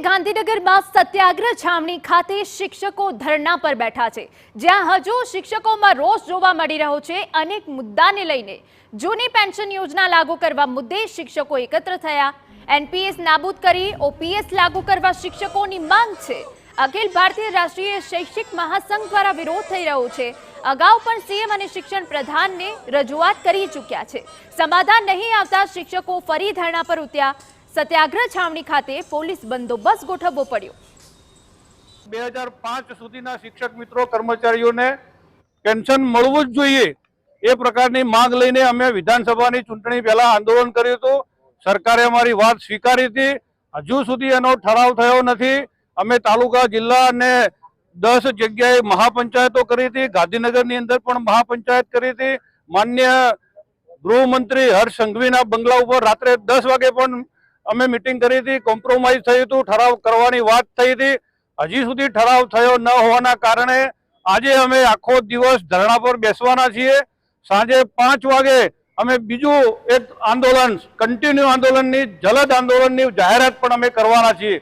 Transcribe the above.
ગાંધીનગરમાં સત્યાગ્રહ છાવણી ખાતે શિક્ષકો ધરણા પર બેઠા છે, જ્યાં હજુ શિક્ષકોમાં રોષ જોવા મળી રહ્યો છે। અનેક મુદ્દાને લઈને જૂની પેન્શન યોજના લાગુ કરવા મુદ્દે શિક્ષકો એકત્ર થયા। એનપીએસ નાબૂદ કરી ઓપીએસ લાગુ કરવા શિક્ષકોની માંગ છે। અખિલ ભારતીય રાષ્ટ્રીય શૈક્ષિક મહાસંઘ દ્વારા વિરોધ થઈ રહ્યો છે। અગાઉ પણ સીએમ અને શિક્ષણ પ્રધાનને રજૂઆત કરી ચૂક્યા છે। સમાધાન નહીં આવતા શિક્ષકો ફરી ધરણા પર ઉતર્યા। સત્યાગ્રહ છાવણી ખાતે પોલીસ બંદોબસ્ત ગોઠવવો પડ્યો। 2005 સુધીના શિક્ષક મિત્રો કર્મચારીઓને પેન્શન મળવું જ જોઈએ એ પ્રકારની માંગ લઈને અમે વિધાનસભાની ચૂંટણી પહેલા આંદોલન કર્યું હતું। સરકારે અમારી વાત સ્વીકારી હતી। હજુ સુધી એનો ઠરાવ થયો નથી। અમે તાલુકા જિલ્લા અને 10 જગ્યાએ મહાપંચાયતો કરી હતી। ગાંધીનગરની અંદર પણ મહાપંચાયત કરી હતી। માન્ય ગૃહમંત્રી હર્ષ સંઘવીના બંગલા ઉપર રાત્રે 10 વાગે પણ અમે મીટિંગ કરી હતી। કોમ્પ્રોમાઇઝ થયું હતું, ઠરાવ કરવાની વાત થઈ હતી। હજી સુધી ઠરાવ થયો ન હોવાના કારણે આજે અમે આખો દિવસ ધરણા પર બેસવાના છીએ। સાંજે 5 વાગે અમે બીજું એક આંદોલન, કન્ટિન્યુ આંદોલનની, જલદ આંદોલનની જાહેરાત પણ અમે કરવાના છીએ।